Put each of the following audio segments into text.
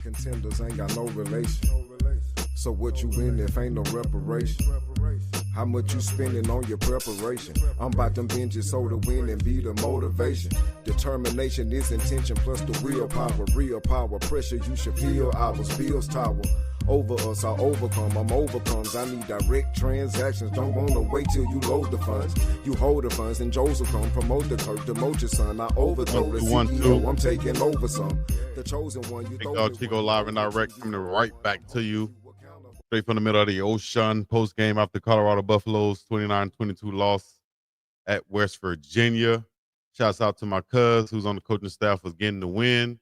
Contenders ain't got no relation. So what you win if ain't no reparation? How much you spending on your preparation? I'm about them binges so to win and be the motivation. Determination is intention plus the willpower. Real power, pressure you should feel ours. Bills tower. Over us, I overcome, I'm overcomes. I need direct transactions. Don't wanna wait till you load the funds. You hold the funds and Joseph come promote the curve, demote your son. I overthrow the CEO, I'm taking over some. The chosen one, you throw BiggDogg, Chico live and direct coming right back to you. Straight from the middle of the ocean. Post game after Colorado Buffaloes 29-22 loss at West Virginia. Shouts out to my cuz who's on the coaching staff was getting the win.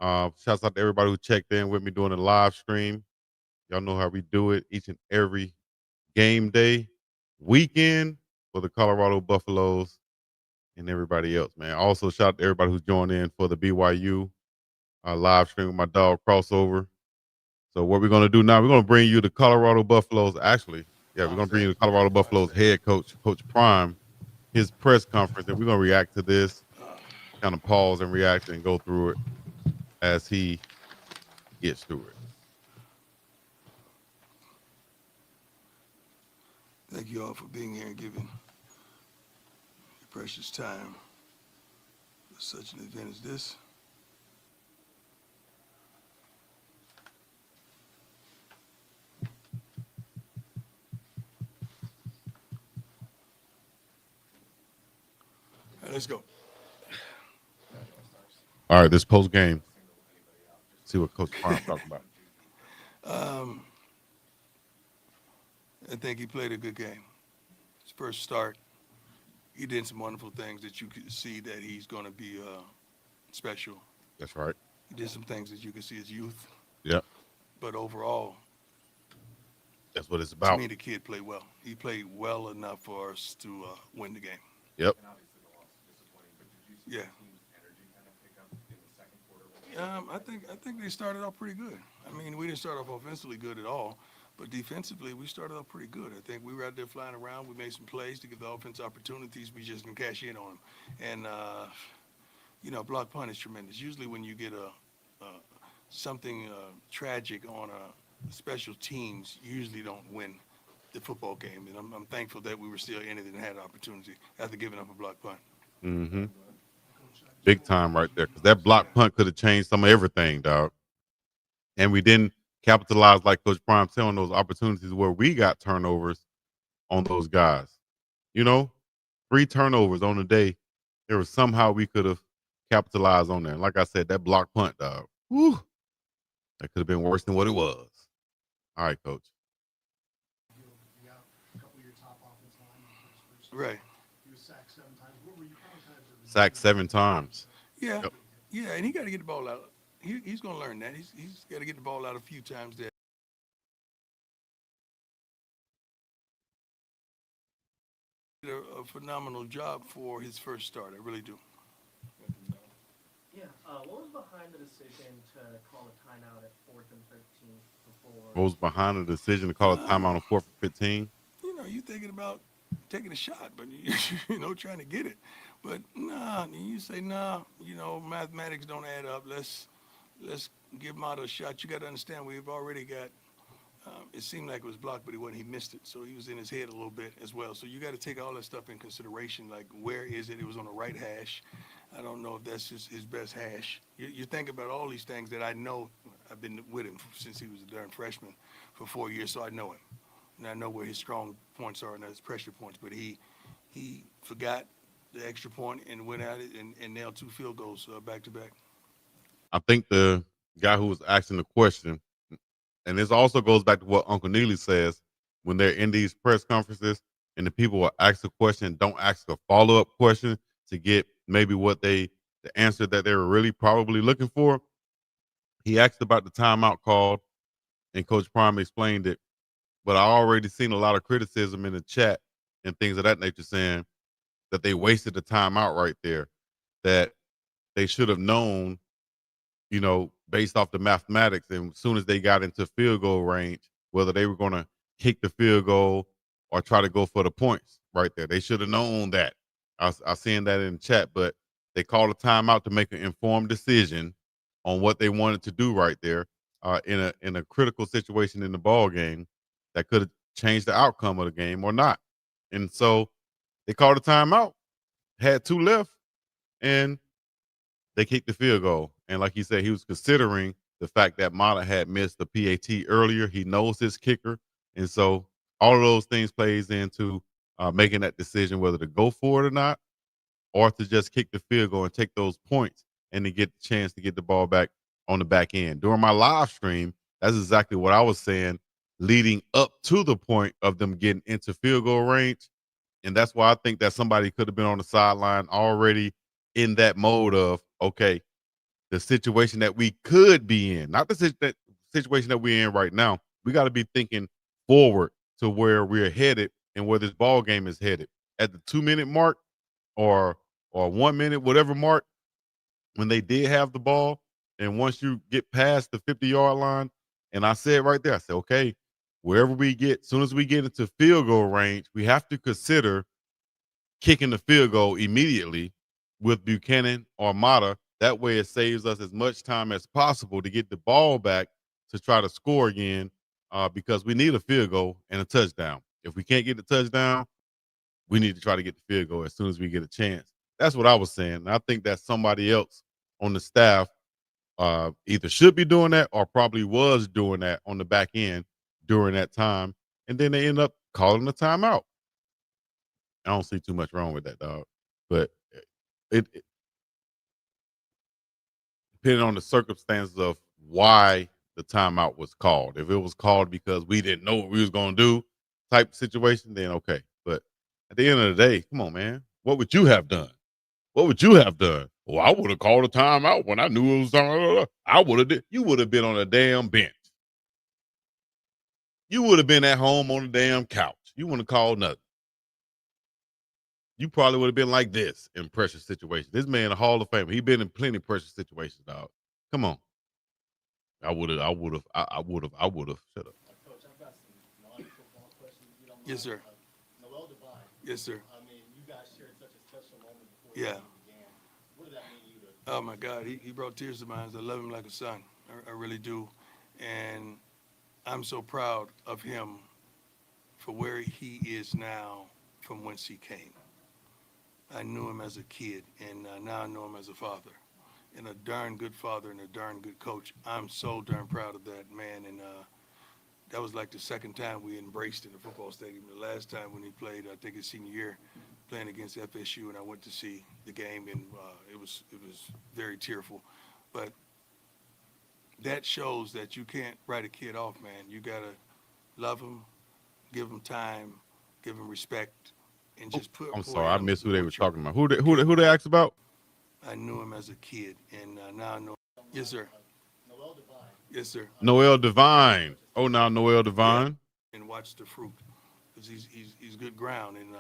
Shouts out to everybody who checked in with me doing the live stream. Y'all know how we do it each and every game day, weekend for the Colorado Buffaloes and everybody else, man. Also, shout out to everybody who's joined in for the BYU live stream with my dog crossover. So what we're going to do now, we're going to bring you the Colorado Buffaloes. Actually, we're going to bring you the Colorado Buffaloes head coach, Coach Prime, his press conference, and we're going to react to this, kind of pause and react and go through it as he gets through it. Thank you all for being here and giving your precious time for such an event as this. All right, let's go. All right, this post game. See what Coach Prime's talking about. I think he played a good game. His first start, he did some wonderful things that you could see that he's going to be special. That's right. He did some things that you could see his youth. Yep. But overall, that's what it's about. To me, the kid played well. He played well enough for us to win the game. Yep. Yeah. I think they started off pretty good. I mean, we didn't start off offensively good at all, but defensively we started off pretty good. I think we were out there flying around. We made some plays to give the offense opportunities. We just didn't cash in on them. And block punt is tremendous. Usually when you get something tragic on a special teams, you usually don't win the football game. And I'm thankful that we were still in it and had an opportunity after giving up a block punt. Mm-hmm. Big time right there, because that block punt could have changed some of everything, dog. And we didn't capitalize, like Coach Prime said, on those opportunities where we got turnovers on those guys. 3 turnovers on the day. There was somehow we could have capitalized on that. Like I said, that block punt, dog. Whew, that could have been worse than what it was. All right, Coach. Right. Sacked 7 times. Yeah, yep. Yeah, and he got to get the ball out. He's going to learn that. He's got to get the ball out a few times there. Did a phenomenal job for his first start. I really do. Yeah. What was behind the decision to call a timeout at 4th and 13 before? What was behind the decision to call a timeout on 4th and 15? You're thinking about taking a shot, but trying to get it. But nah, you say nah. Mathematics don't add up. Let's give him out a shot. You got to understand, we've already got. It seemed like it was blocked, but he missed it. So he was in his head a little bit as well. So you got to take all that stuff in consideration. Like, where is it? It was on the right hash. I don't know if that's his best hash. You think about all these things that I know. I've been with him since he was a darn freshman for 4 years, so I know him. And I know where his strong points are and his pressure points. But he forgot the extra point and went at it and nailed 2 field goals back to back. I think the guy who was asking the question, and this also goes back to what Uncle Neely says when they're in these press conferences and the people will ask a question, don't ask a follow-up question to get maybe the answer that they were really probably looking for. He asked about the timeout called, and Coach Prime explained it. But I already seen a lot of criticism in the chat and things of that nature saying that they wasted the timeout right there, that they should have known, based off the mathematics, and as soon as they got into field goal range, whether they were going to kick the field goal or try to go for the points right there. They should have known that. I seen that in the chat, but they called a timeout to make an informed decision on what they wanted to do right there in a critical situation in the ball game that could have changed the outcome of the game or not. And so they called a timeout, had 2 left, and they kicked the field goal. And like he said, he was considering the fact that Mata had missed the PAT earlier. He knows his kicker. And so all of those things plays into making that decision whether to go for it or not, or to just kick the field goal and take those points and to get the chance to get the ball back on the back end. During my live stream, that's exactly what I was saying leading up to the point of them getting into field goal range. And that's why I think that somebody could have been on the sideline already in that mode of, okay, the situation that we could be in, not the situation that we're in right now. We got to be thinking forward to where we're headed and where this ball game is headed. At the 2-minute mark or 1 minute, whatever mark, when they did have the ball, and once you get past the 50-yard line, and I said right there, I said, okay, wherever we get, as soon as we get into field goal range, we have to consider kicking the field goal immediately with Buchanan or Mata. That way it saves us as much time as possible to get the ball back to try to score again because we need a field goal and a touchdown. If we can't get the touchdown, we need to try to get the field goal as soon as we get a chance. That's what I was saying. And I think that somebody else on the staff either should be doing that or probably was doing that on the back end during that time. And then they end up calling the timeout. I don't see too much wrong with that, dog. But it depending on the circumstances of why the timeout was called. If it was called because we didn't know what we was going to do type situation, then okay. But at the end of the day, come on, man. What would you have done? What would you have done? Well, I would have called a timeout when I knew it was time. I would have. You would have been on a damn bench. You would have been at home on the damn couch. You wouldn't have called nothing. You probably would have been like this in pressure situations. This man, a Hall of Famer, he been in plenty of pressure situations, dog. Come on. I would have. Shut up. Coach, I've got some non-football questions. If you don't mind. Yes, sir. Noel Devine. Yes, sir. I mean, you guys shared such a special moment before Yeah. the game began. What did that mean to you? Oh my God, he brought tears to my eyes. I love him like a son. I really do. And I'm so proud of him for where he is now from whence he came. I knew him as a kid, and now I know him as a father, and a darn good father and a darn good coach. I'm so darn proud of that man, and that was like the second time we embraced in the football stadium. The last time when he played, I think his senior year, playing against FSU, and I went to see the game, and it was very tearful. But that shows that you can't write a kid off, man. You gotta love him, give him time, give him respect, and just put. I'm sorry, I missed who they were talking about. Who they asked about? I knew him as a kid, and now I know. Yes, sir. Noel Devine. Yes, sir. Noel Devine. Oh, now Noel Devine. And watch the fruit, because he's good ground, and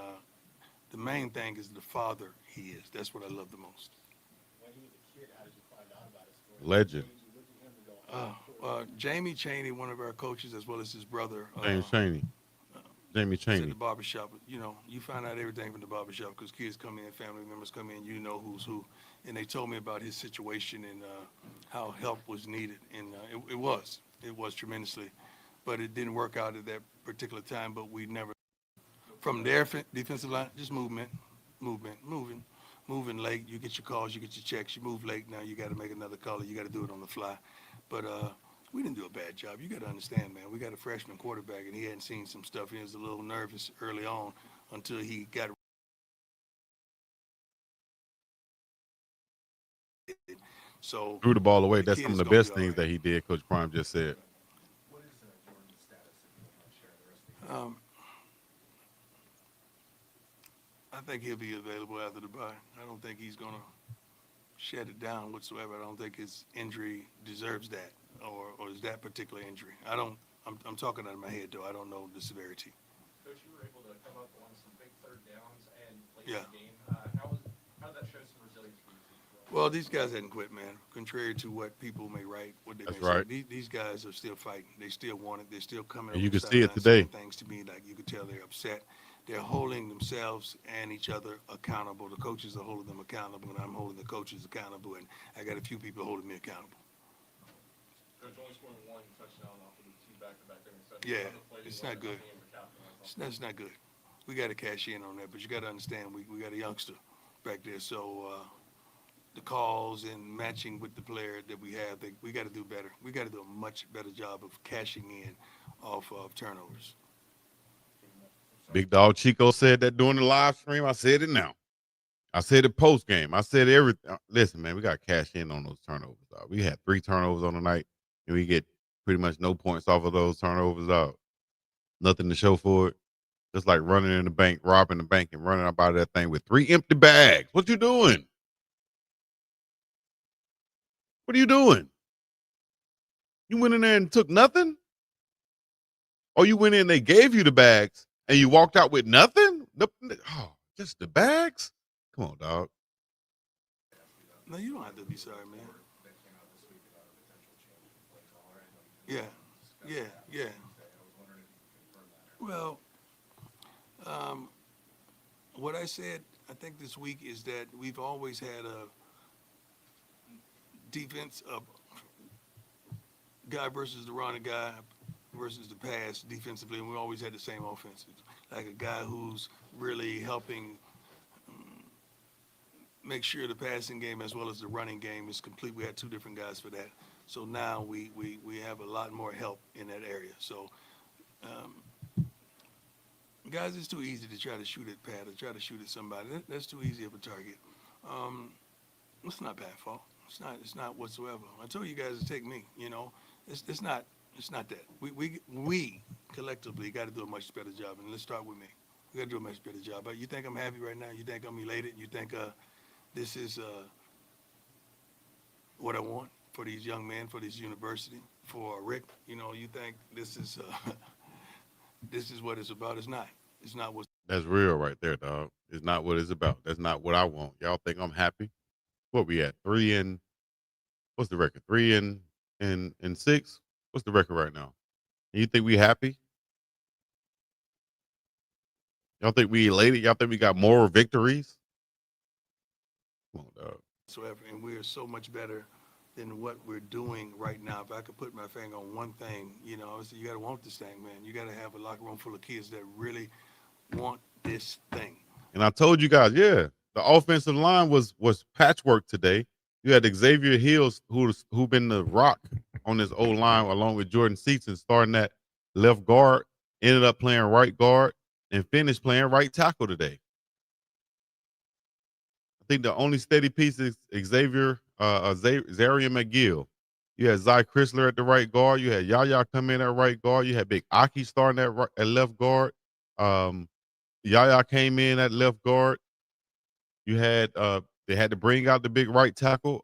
the main thing is the father he is. That's what I love the most. When he was a kid, how did you find out about his story? Legend. What did you look at him to go, Jamie Chaney, one of our coaches, as well as his brother. James Chaney. Jamie It's in Chaney. the barbershop. You know, you find out everything from the barbershop because kids come in, family members come in, you know who's who. And they told me about his situation and how help was needed. And it was tremendously. But it didn't work out at that particular time, but we never, from their defensive line, just moving late. You get your calls, you get your checks, you move late. Now you got to make another call. You got to do it on the fly. But we didn't do a bad job. You got to understand, man. We got a freshman quarterback, and he hadn't seen some stuff. He was a little nervous early on until he got. So Threw the ball away. the That's kid some of is the gonna be best all things right. that he did, Coach Prime just said. What is Jordan's status, if you don't mind sharing the rest of the I think he'll be available after the bye. I don't think he's gonna shut it down whatsoever. I don't think his injury deserves that, or is that particular injury. I'm talking out of my head though. I don't know the severity. Coach, you were able to come up on some big third downs and late Yeah. in the game. How did that show some resilience for you? Well, these guys hadn't quit, man. Contrary to what people may write, what they That's may right. say, these guys are still fighting. They still want it. They're still coming. And over you the can see it sideline today. saying things to me like you could tell they're upset. They're holding themselves and each other accountable. The coaches are holding them accountable, and I'm holding the coaches accountable. And I got a few people holding me accountable. Yeah, it's not good. That's not good. We got to cash in on that, but you got to understand we got a youngster back there, so the calls and matching with the player that we have, we got to do better. We got to do a much better job of cashing in off of turnovers. Big Dog Chico said that during the live stream. I said it now. I said it post game. I said everything. Listen, man, we got to cash in on those turnovers. Dog. We had 3 turnovers on the night, and we get pretty much no points off of those turnovers. Dog. Nothing to show for it. Just like running in the bank, robbing the bank, and running up out of that thing with 3 empty bags. What you doing? What are you doing? You went in there and took nothing? Or you went in, they gave you the bags, and you walked out with nothing? Oh, just the bags? Come on, dog. No, you don't have to be sorry, man. Yeah, yeah. Well, what I said, I think this week is that we've always had a defense of guy versus the running guy versus the pass defensively, and we always had the same offenses. Like a guy who's really helping make sure the passing game as well as the running game is complete. We had 2 different guys for that. So now we have a lot more help in that area. So, guys, it's too easy to try to shoot at Pat or try to shoot at somebody. That's too easy of a target. It's not Pat's fault. It's not whatsoever. I told you guys to take me. You know, it's not that. We collectively got to do a much better job. And let's start with me. We got to do a much better job. But you think I'm happy right now? You think I'm elated? You think this is what I want for these young men, for this university, for Rick? You know, you think this is what it's about? It's not. It's not what. That's real right there, dog. It's not what it's about. That's not what I want. Y'all think I'm happy? What we at? 3 and what's the record? 3 and 6? What's the record right now? And you think we happy? Y'all think we elated? Y'all think we got moral victories? Come on, dog. Whatsoever, and we are so much better than what we're doing right now. If I could put my finger on one thing, you know, you got to want this thing, man. You got to have a locker room full of kids that really want this thing. And I told you guys, yeah, the offensive line was patchwork today. You had Xavier Hills, who been the rock on this old line, along with Jordan Seaton, starting at left guard, ended up playing right guard, and finished playing right tackle today. I think the only steady piece is Zarian McGill. You had Zy Chrysler at the right guard. You had Yaya come in at right guard. You had Big Aki starting at left guard. Yaya came in at left guard. You had they had to bring out the big right tackle.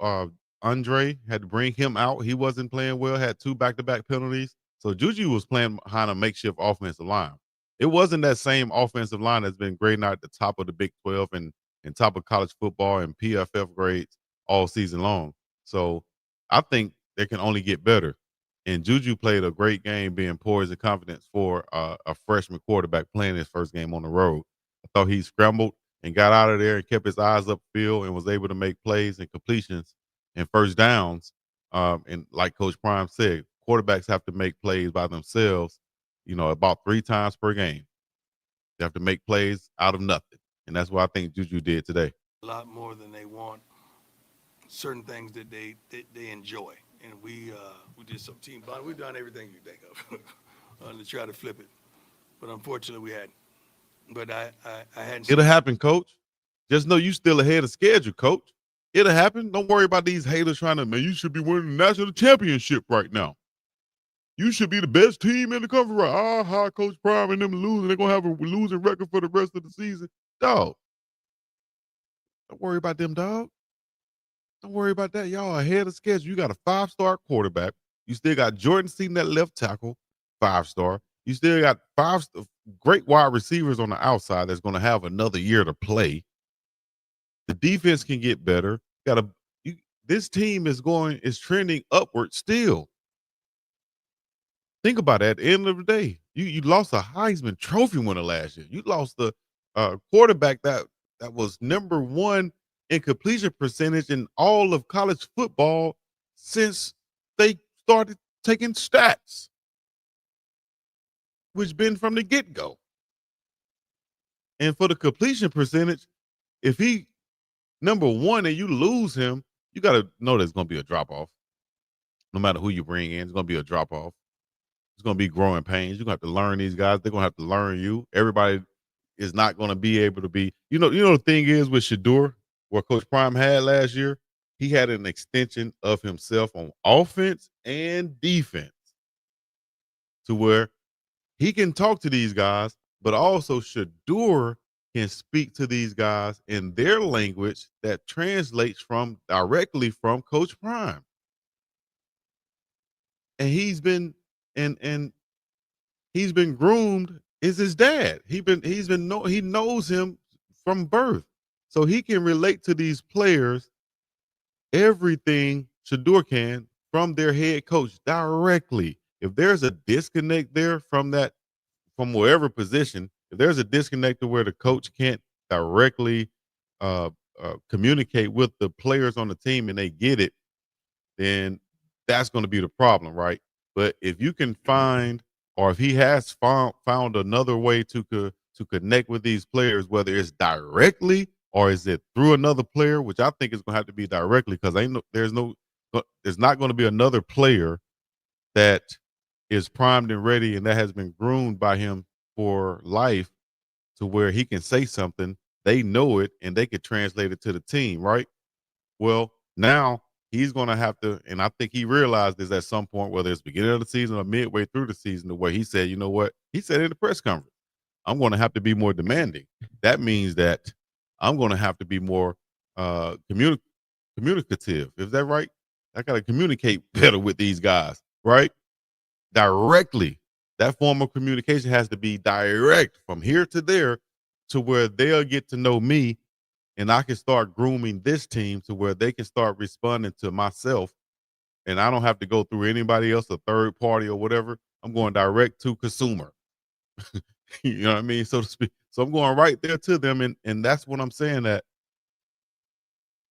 Andre had to bring him out. He wasn't playing well. Had 2 back-to-back penalties. So Juju was playing behind a makeshift offensive line. It wasn't that same offensive line that's been grading out at the top of the Big 12 and top of college football and PFF grades all season long. So I think they can only get better. And Juju played a great game, being poised and confidence for a freshman quarterback playing his first game on the road. I thought he scrambled and got out of there and kept his eyes upfield and was able to make plays and completions and first downs. And like Coach Prime said, quarterbacks have to make plays by themselves, you know, about 3 times per game. They have to make plays out of nothing. And that's what I think Juju did today. A lot more than they want certain things that they enjoy. And we did some team bonding. We've done everything you think of to try to flip it. But unfortunately, we hadn't. But I hadn't. It'll happen, Coach. Just know you still ahead of schedule, Coach. It'll happen. Don't worry about these haters trying to, man, you should be winning the national championship right now. You should be the best team in the country. Right? Coach Prime and them losing. They're going to have a losing record for the rest of the season. Dog. Don't worry about them, dog. Don't worry about that. Y'all ahead of schedule. You got a 5-star quarterback. You still got Jordan Seaton at left tackle, 5-star. You still got 5 great wide receivers on the outside that's going to have another year to play. The defense can get better. This team is trending upward still. Think about it. At the end of the day, you lost a Heisman Trophy winner last year. You lost the quarterback that was number 1 in completion percentage in all of college football since they started taking stats, which been from the get-go. And for the completion percentage, if he number one and you lose him, you got to know there's going to be a drop-off. No matter who you bring in, it's going to be a drop-off. It's going to be growing pains. You're going to have to learn these guys. They're going to have to learn you. Everybody is not going to be able to be, the thing is with Shador, what Coach Prime had last year, he had an extension of himself on offense and defense to where he can talk to these guys, but also Shador can speak to these guys in their language that translates directly from Coach Prime. And he's been and he's been groomed is his dad. He knows him from birth. So he can relate to these players everything Shador can from their head coach directly. If there's a disconnect there from wherever position, if there's a disconnect to where the coach can't directly communicate with the players on the team and they get it, then that's going to be the problem, right? But if you can find, or if he has found another way to connect with these players, whether it's directly or is it through another player, which I think is going to have to be directly, because there's not going to be another player that is primed and ready and that has been groomed by him for life to where he can say something, they know it, and they could translate it to the team, right? Well, now he's going to have to, and I think he realized this at some point, whether it's beginning of the season or midway through the season, the way he said, you know what? He said in the press conference, I'm going to have to be more demanding. That means that I'm going to have to be more communicative. Is that right? I got to communicate better with these guys, right? Directly. That form of communication has to be direct from here to there to where they'll get to know me, and I can start grooming this team to where they can start responding to myself, and I don't have to go through anybody else, a third party or whatever. I'm going direct to consumer. You know what I mean? So to speak. So I'm going right there to them, and that's what I'm saying, that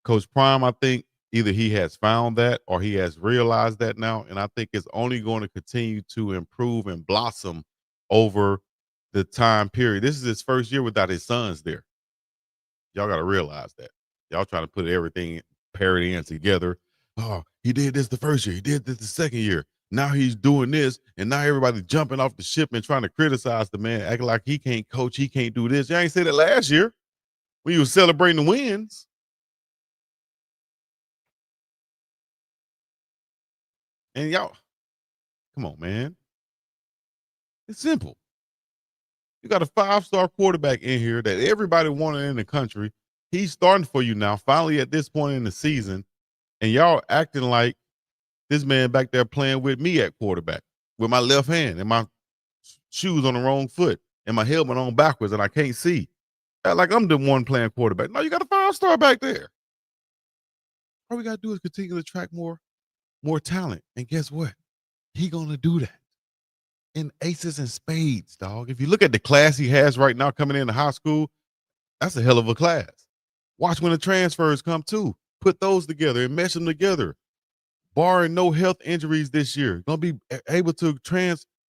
Coach Prime, I think either he has found that or he has realized that now, and I think it's only going to continue to improve and blossom over the time period. This is his first year without his sons there. Y'all got to realize that. Y'all trying to put everything parity in together. Oh, he did this the first year. He did this the second year. Now he's doing this, and now everybody's jumping off the ship and trying to criticize the man, acting like he can't coach, he can't do this. Y'all ain't said it last year when you was celebrating the wins. And y'all, come on, man. It's simple. You got a 5-star quarterback in here that everybody wanted in the country. He's starting for you now, finally at this point in the season, and y'all acting like this man back there playing with me at quarterback with my left hand and my shoes on the wrong foot and my helmet on backwards and I can't see. Like I'm the one playing quarterback. No, you got a 5-star back there. All we got to do is continue to attract more talent. And guess what? He gonna do that in aces and spades, dog. If you look at the class he has right now coming into high school, that's a hell of a class. Watch when the transfers come too. Put those together and mesh them together. Barring no health injuries this year, gonna be able to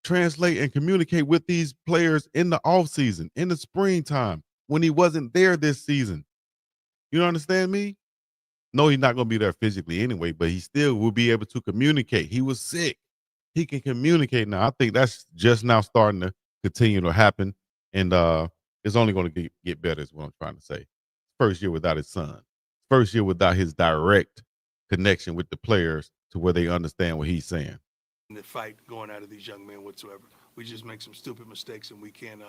translate and communicate with these players in the off season, in the springtime, when he wasn't there this season. You understand me? No, he's not gonna be there physically anyway, but he still will be able to communicate. He was sick. He can communicate now. I think that's just now starting to continue to happen, and it's only going to get better. Is what I'm trying to say. First year without his son. First year without his direct connection with the players to where they understand what he's saying. The fight going out of these young men whatsoever. We just make some stupid mistakes and we can't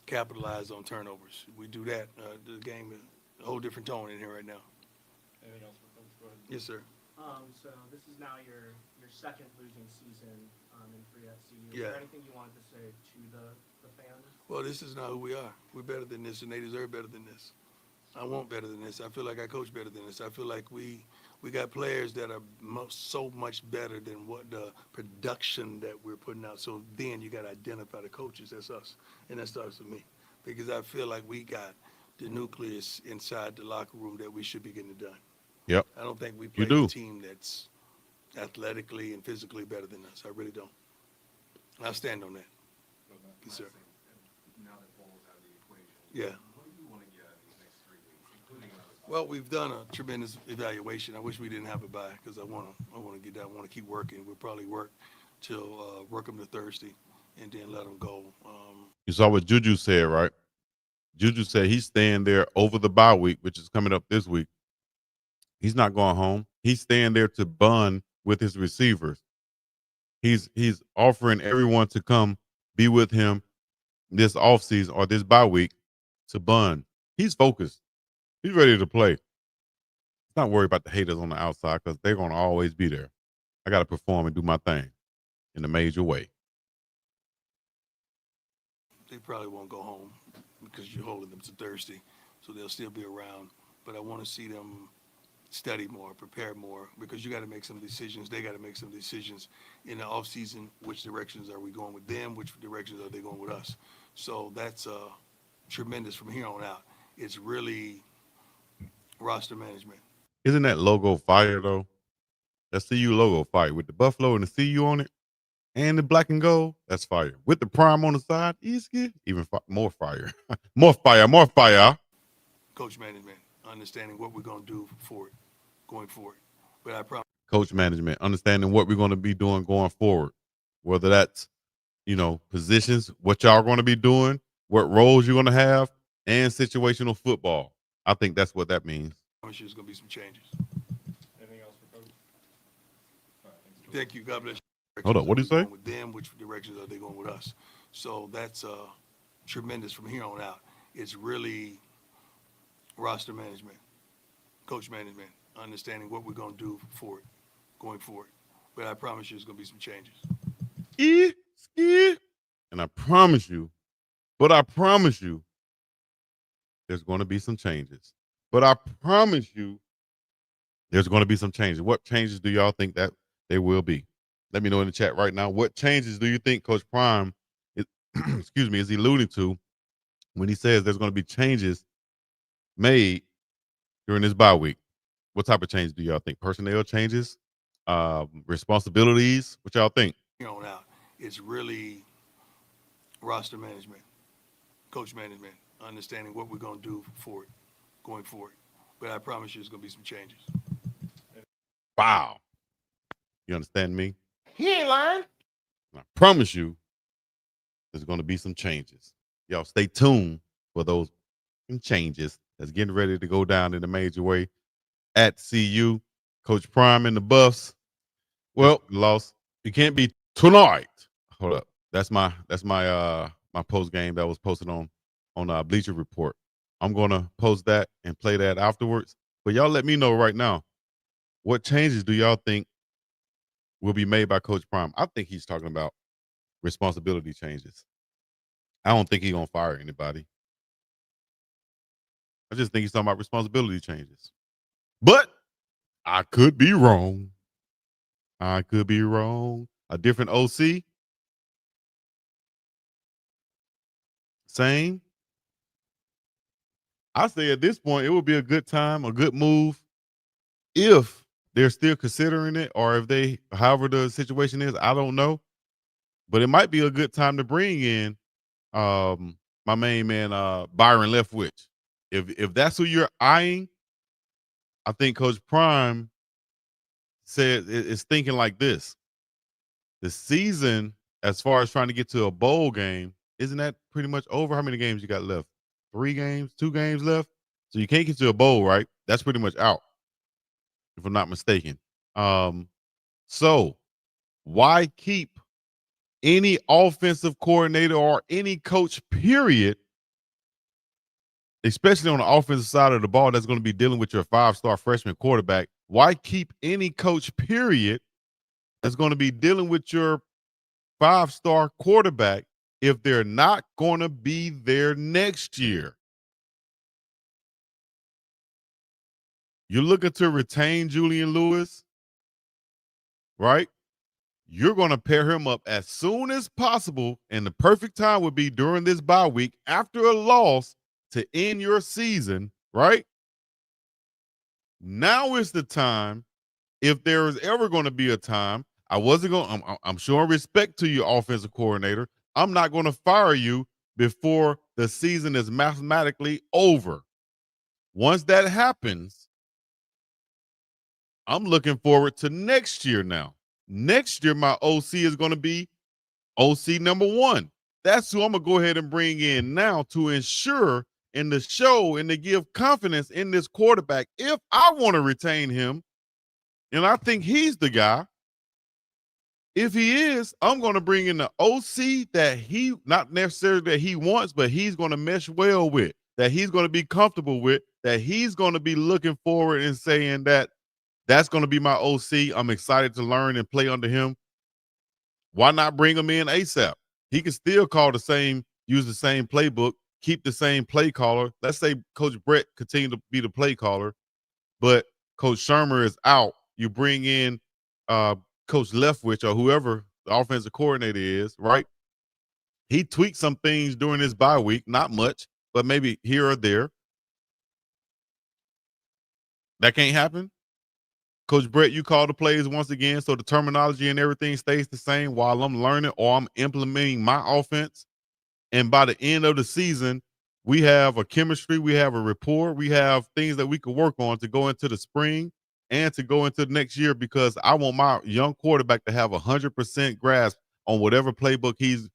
capitalize on turnovers. We do that, the game is a whole different tone in here right now. Anything else for Coach? Go ahead. Yes, sir. So this is now your second losing season in 3FC. Is Yeah. there anything you wanted to say to the fans? Well, this is not who we are. We're better than this, and they deserve better than this. I want better than this. I feel like I coach better than this. I feel like we got players that are so much better than what the production that we're putting out. So then you got to identify the coaches. That's us, and that starts with me, because I feel like we got the nucleus inside the locker room that we should be getting it done. Yep. I don't think we You play do. a team that's athletically and physically better than us. I really don't. And I stand on that. Yes, sir. Now that Ball's out of the equation, Yeah. what do you want to get out of these next 3 weeks, including another bye? Well, we've done a tremendous evaluation. I wish we didn't have a bye because I want to get that. I want to keep working. We'll probably work till work them to Thursday, and then let them go. You saw what Juju said, right? Juju said he's staying there over the bye week, which is coming up this week. He's not going home. He's staying there to bond with his receivers. He's offering everyone to come be with him this offseason or this bye week to bond. He's focused. He's ready to play. He's not worried about the haters on the outside because they're going to always be there. I got to perform and do my thing in a major way. They probably won't go home because you're holding them to Thursday, so they'll still be around. But I want to see them study more, prepare more, because you got to make some decisions. They got to make some decisions in the off season. Which directions are we going with them? Which directions are they going with us? So that's tremendous from here on out. It's really roster management. Isn't that logo fire, though? That CU logo fire with the buffalo and the CU on it and the black and gold. That's fire. With the prime on the side, even more fire. More fire, more fire. Coach management, understanding what we're going to do for it, going forward. But I promise. Coach management, understanding what we're going to be doing going forward, whether that's, positions, what y'all going to be doing, what roles you're going to have, and situational football. I think that's what that means. There's going to be some changes. Anything else for Coach? All right, thanks, George. Thank you. God bless you. Hold on. What do you say? With them, which directions are they going with us? So that's tremendous from here on out. It's really roster management, coach management, understanding what we're going to do for it, going forward. But I promise you, there's going to be some changes. And I promise you, there's going to be some changes. But I promise you, there's going to be some changes. What changes do y'all think that they will be? Let me know in the chat right now. What changes do you think Coach Prime is, is alluding to when he says there's going to be changes made during this bye week? What type of changes do y'all think? Personnel changes, responsibilities? What y'all think? Here on out, it's really roster management, coach management, understanding what we're going to do for it, going forward. But I promise you, there's going to be some changes. Wow. You understand me? He ain't lying. And I promise you, there's going to be some changes. Y'all stay tuned for those changes that's getting ready to go down in a major way at CU. Coach Prime and the Buffs. Well, lost. You can't be tonight. Hold up. That's my my post game that was posted on Bleacher Report. I'm gonna post that and play that afterwards. But y'all let me know right now, what changes do y'all think will be made by Coach Prime? I think he's talking about responsibility changes. I don't think he's gonna fire anybody. I just think he's talking about responsibility changes. But I could be wrong. A different OC. Same. I say at this point, it would be a good time, a good move if they're still considering it, or if they, however the situation is, I don't know. But it might be a good time to bring in my main man, Byron Leftwich. If that's who you're eyeing, I think Coach Prime said is thinking like this. The season, as far as trying to get to a bowl game, isn't that pretty much over? How many games you got left? 3 games, 2 games left. So you can't get to a bowl, right? That's pretty much out, if I'm not mistaken. So why keep any offensive coordinator or any coach, period, especially on the offensive side of the ball that's going to be dealing with your 5-star freshman quarterback? Why keep any coach, period, that's going to be dealing with your 5-star quarterback if they're not going to be there next year? You're looking to retain Julian Lewis, right? You're going to pair him up as soon as possible, and the perfect time would be during this bye week after a loss to end your season, right? Now is the time if there is ever going to be a time, I'm showing respect to your offensive coordinator. I'm not going to fire you before the season is mathematically over. Once that happens, I'm looking forward to next year now. Next year, my OC is going to be OC number 1. That's who I'm going to go ahead and bring in now to ensure in the show and to give confidence in this quarterback if I want to retain him. And I think he's the guy. If he is, I'm going to bring in the OC that he, not necessarily that he wants, but he's going to mesh well with, that he's going to be comfortable with, that he's going to be looking forward and saying that that's going to be my OC. I'm excited to learn and play under him. Why not bring him in ASAP? He can still use the same playbook, keep the same play caller. Let's say Coach Brett continue to be the play caller, but Coach Shermer is out. You bring in Coach Leftwich or whoever the offensive coordinator is, right? He tweaked some things during his bye week, not much, but maybe here or there. That can't happen. Coach Brett, you call the plays once again, so the terminology and everything stays the same while I'm learning or I'm implementing my offense. And by the end of the season, we have a chemistry, we have a rapport, we have things that we can work on to go into the spring and to go into the next year, because I want my young quarterback to have 100% grasp on whatever playbook he's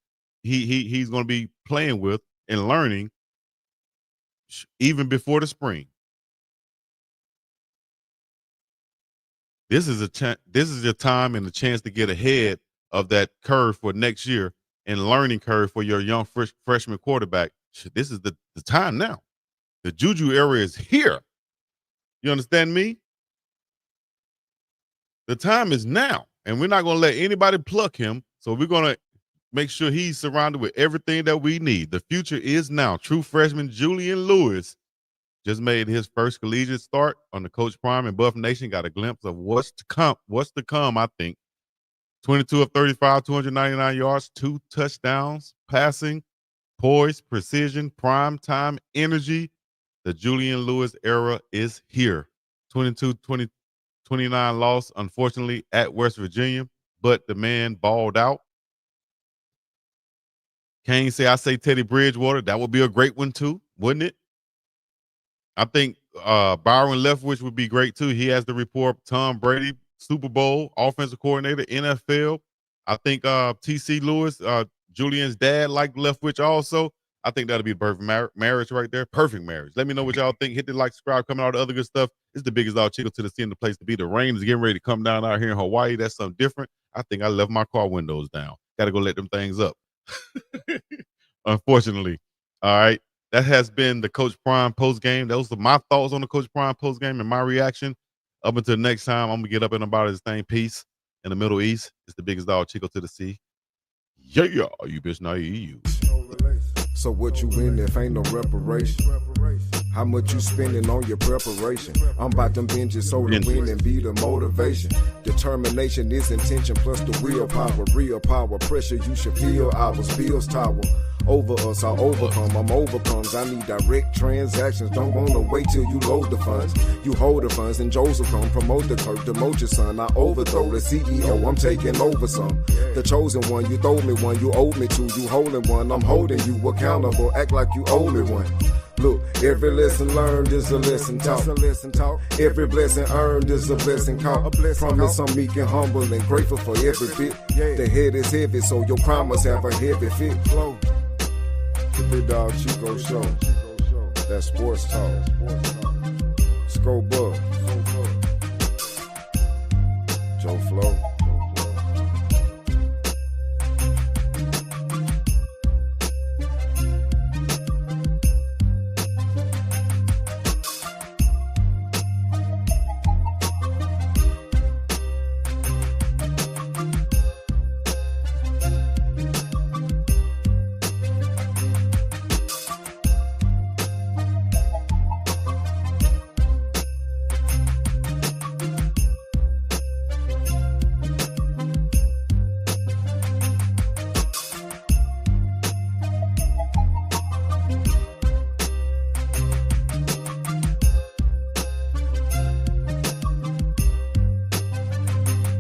going to be playing with and learning even before the spring. This is your time and the chance to get ahead of that curve for next year and learning curve for your young freshman quarterback. This is the time now. The Juju era is here. You understand me? The time is now, and we're not going to let anybody pluck him. So we're going to make sure he's surrounded with everything that we need. The future is now. True freshman Julian Lewis just made his first collegiate start on the Coach Prime, and Buff Nation got a glimpse of what's to come, I think. 22 of 35, 299 yards, 2 touchdowns, passing, poise, precision, prime time, energy. The Julian Lewis era is here. 22-29 loss, unfortunately, at West Virginia, but the man balled out. Kane say, I say Teddy Bridgewater. That would be a great one too, wouldn't it? I think Byron Leftwich would be great too. He has the rapport of Tom Brady, Super Bowl, offensive coordinator, NFL. I think TC Lewis, Julian's dad, liked Leftwich also. I think that'll be the perfect marriage right there. Perfect marriage. Let me know what y'all think. Hit the like, subscribe, coming out the other good stuff. It's the biggest dog Chico to the sea in the place to be. The rain is getting ready to come down out here in Hawaii. That's something different. I think I left my car windows down. Got to go let them things up. Unfortunately. All right. That has been the Coach Prime post game. Those are my thoughts on the Coach Prime post game and my reaction. Up until next time, I'm gonna get up and about this thing. Peace in the Middle East. It's the biggest dog Chico to the sea. Yeah, you bitch naive. So what you win if ain't no reparation? How much you spending on your preparation? I'm about them binges so the win and be the motivation. Determination is intention plus the willpower. Real power, pressure you should feel ours. Bills tower. Over us, I overcome, I'm overcomes. I need direct transactions. Don't wanna wait till you load the funds. You hold the funds and Joseph come promote the clerk, demote your son. I overthrow the CEO, I'm taking over some. The chosen one, you throw me one, you owe me two. You holding one, I'm holding you accountable. Act like you owe me one. Look, every lesson learned is a lesson taught. Every blessing earned is a blessing caught. Promise I'm meek and humble and grateful for every bit. The head is heavy, so your promise have a heavy fit. The BiggDogg Chico Show. That sports talk. Scope up. Joe Flo.